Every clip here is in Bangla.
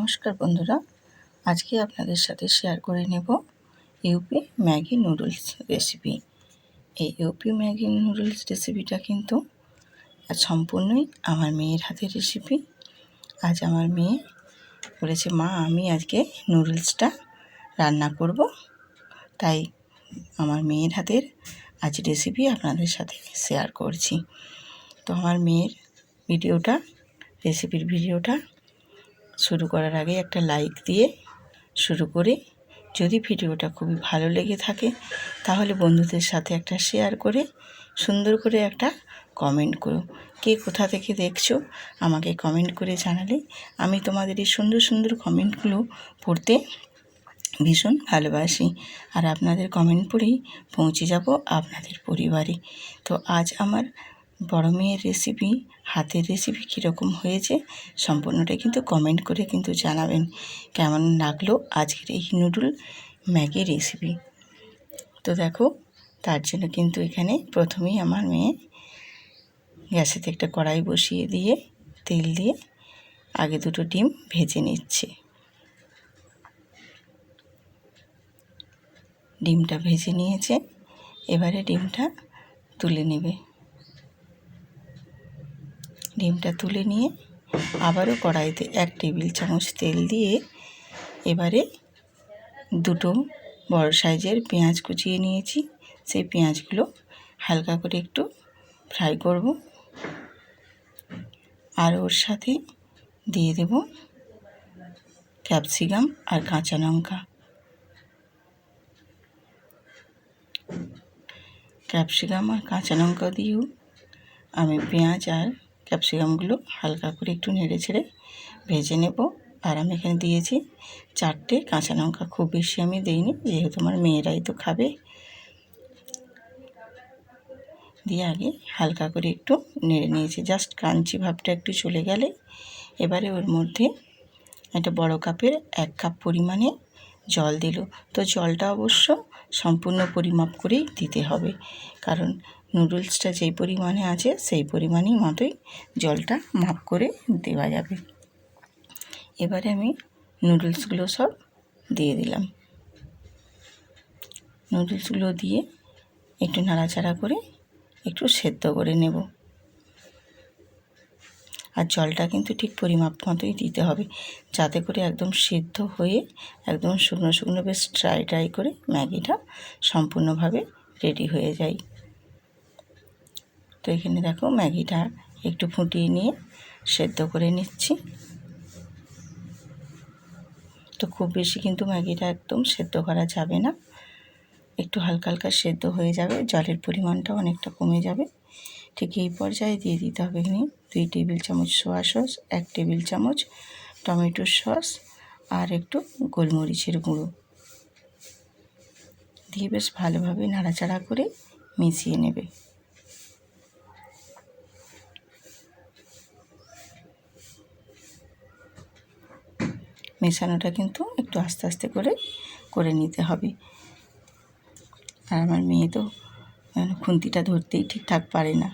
নমস্কার বন্ধুরা, আজকে আপনাদের সাথে শেয়ার করে নেব ইউপি ম্যাগি নুডলস রেসিপি। এই ইউপি ম্যাগি নুডলস রেসিপিটা কিন্তু সম্পূর্ণই আমার মেয়ের হাতের রেসিপি। আজ আমার মেয়ে বলেছে, মা আমি আজকে নুডলসটা রান্না করব, তাই আমার মেয়ের হাতের আজ রেসিপি আপনাদের সাথে শেয়ার করছি। তো আমার মেয়ের রেসিপির ভিডিওটা শুরু করার আগে একটা লাইক দিয়ে শুরু করে, যদি ভিডিওটা খুবই ভালো লেগে থাকে তাহলে বন্ধুদের সাথে একটা শেয়ার করে সুন্দর করে একটা কমেন্ট করো। কে কোথা থেকে দেখছো আমাকে কমেন্ট করে জানালে আমি তোমাদের এই সুন্দর সুন্দর কমেন্টগুলো পড়তে ভীষণ ভালোবাসি, আর আপনাদের কমেন্ট পড়েই পৌঁছে যাব আপনাদের পরিবারে। তো আজ আমার বড় মেয়ের হাতের রেসিপি কীরকম হয়েছে সম্পূর্ণটাই কিন্তু কমেন্ট করে কিন্তু জানাবেন কেমন লাগলো আজকের এই ম্যাগি রেসিপি। তো দেখো, তার জন্য কিন্তু এখানে প্রথমেই আমার মেয়ে গ্যাসেতে একটা কড়াই বসিয়ে দিয়ে তেল দিয়ে আগে দুটো ডিম ভেজে নিচ্ছে। ডিমটা ভেজে নিয়েছে, এবারে ডিমটা তুলে নেবে। ডিমটা তুলে নিয়ে আবারও কড়াইতে 1 টেবিল চামচ তেল দিয়ে এবারে দুটো বড় সাইজের পেঁয়াজ কুচিয়ে নিয়েছি, সেই পেঁয়াজগুলো হালকা করে একটু ফ্রাই করব। আর ওর সাথে দিয়ে দেব ক্যাপসিকাম আর কাঁচা লঙ্কা। ক্যাপসিকাম আর কাঁচা লঙ্কা দিয়েও আমি পেঁয়াজ আর ক্যাপসিকামগুলো হালকা করে একটু নেড়ে ছেড়ে ভেজে নেব। আর আমি এখানে দিয়েছি 4টে কাঁচা লঙ্কা, খুব বেশি আমি দিইনি যেহেতু আমার মেয়েরাই তো খাবে। দিয়ে আগে হালকা করে একটু নেড়ে নিয়েছি, জাস্ট ক্রাঞ্চি ভাবটা একটু চলে গেলে এবারে ওর মধ্যে একটা বড় কাপের 1 কাপ পরিমাণে জল দিল। তো জলটা অবশ্য সম্পূর্ণ পরিমাপ করেই দিতে হবে, কারণ নুডলসটা যেই পরিমাণে আছে সেই পরিমাণই মতোই জলটা মাপ করে দেওয়া যাবে। এবারে আমি নুডলসগুলো সব দিয়ে দিলাম। নুডলসগুলো দিয়ে একটু নাড়াচাড়া করে একটু সেদ্ধ করে নেব। আর জলটা কিন্তু ঠিক পরিমাপ মতোই দিতে হবে, যাতে করে একদম সিদ্ধ হয়ে একদম শুকনো শুকনো বেশ ড্রাই করে ম্যাগিটা সম্পূর্ণভাবে রেডি হয়ে যায়। তো এখানে দেখো ম্যাগিটা একটু ফুটিয়ে নিয়ে সেদ্ধ করে নিচ্ছি। তো খুব বেশি কিন্তু ম্যাগিটা একদম সেদ্ধ করা যাবে না, একটু হালকা হালকা সেদ্ধ হয়ে যাবে, জলের পরিমাণটাও অনেকটা কমে যাবে। ঠিক এই পর্যায়ে দিয়ে দিতে হবে এখানে 2 টেবিল চামচ সোয়া সস, 1 টেবিল চামচ টমেটো সস আর একটু গোলমরিচের গুঁড়ো দিয়ে বেশ ভালোভাবে নাড়াচাড়া করে মিশিয়ে নেবে। মেশানোটা কিন্তু একটু আস্তে আস্তে করে নিতে হবে। আর আমার মেয়ে তো খুন্তিটা ধরতেই ঠিকঠাক পারে না।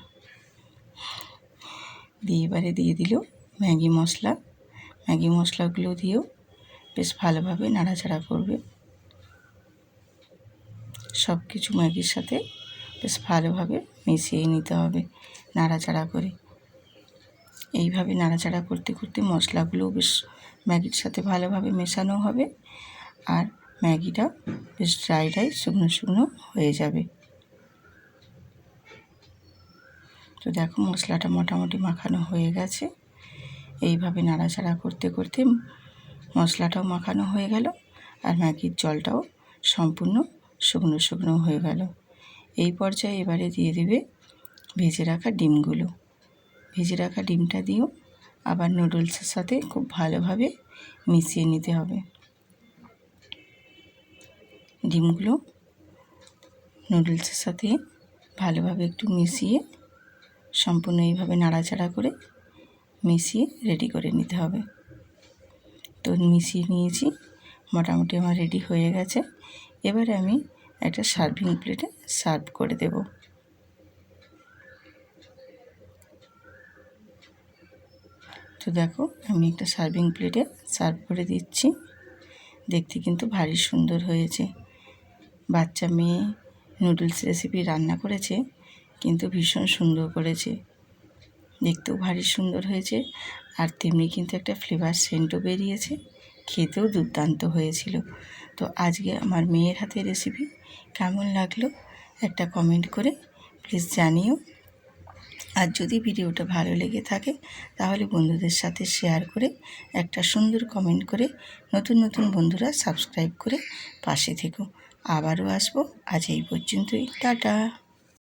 দিয়ে এবারে দিয়ে দিল ম্যাগি মশলাগুলো দিয়েও বেশ ভালোভাবে নাড়াচাড়া করবে। সব কিছু ম্যাগির সাথে বেশ ভালোভাবে মিশিয়ে নিতে হবে নাড়াচাড়া করে। এইভাবে নাড়াচাড়া করতে করতে মশলাগুলোও বেশ ম্যাগির সাথে ভালোভাবে মেশানো হবে, আর ম্যাগিটা বেশ ড্রাই শুকনো শুকনো হয়ে যাবে। তো দেখো মশলাটা মোটামুটি মাখানো হয়ে গেছে। এইভাবে নাড়াচাড়া করতে করতে মশলাটাও মাখানো হয়ে গেল, আর ম্যাগির জলটাও সম্পূর্ণ শুকনো শুকনো হয়ে গেল। এই পর্যায়ে এবারে দিয়ে দেবে ভেজে রাখা ডিমগুলো। ভেজে রাখা ডিমটা দিয়েও আবার নুডলসের সাথে খুব ভালোভাবে মিশিয়ে নিতে হবে। ডিমগুলো নুডলসের সাথে ভালোভাবে একটু মিশিয়ে সম্পূর্ণ এইভাবে নাড়াচাড়া করে মিশিয়ে রেডি করে নিতে হবে। তো মিশিয়ে নিয়েছি, মোটামুটি আমার রেডি হয়ে গেছে। এবারে আমি একটা সার্ভিং প্লেটে সার্ভ করে দেব। তো তো দেখো আমি একটা সার্ভিং প্লেটে সার্ভ করে দিচ্ছি। দেখতে কিন্তু ভারী সুন্দর হয়েছে। বাচ্চা মেয়ে নুডলস রেসিপি রান্না করেছে, কিন্তু ভীষণ সুন্দর করেছে, দেখতেও ভারী সুন্দর হয়েছে। আর তেমনি কিন্তু একটা ফ্লেভার সেন্টও বেরিয়েছে, খেতেও দুর্দান্ত হয়েছিল। তো আজকে আমার মেয়ের হাতের রেসিপি কেমন লাগলো একটা কমেন্ট করে প্লিজ জানিও। আর যদি ভিডিওটা ভালো লেগে থাকে তাহলে বন্ধুদের সাথে শেয়ার করে একটা সুন্দর কমেন্ট করে নতুন নতুন বন্ধুরা সাবস্ক্রাইব করে পাশে থেকো। আবারও আসবো, আজ এই পর্যন্তই, টাটা।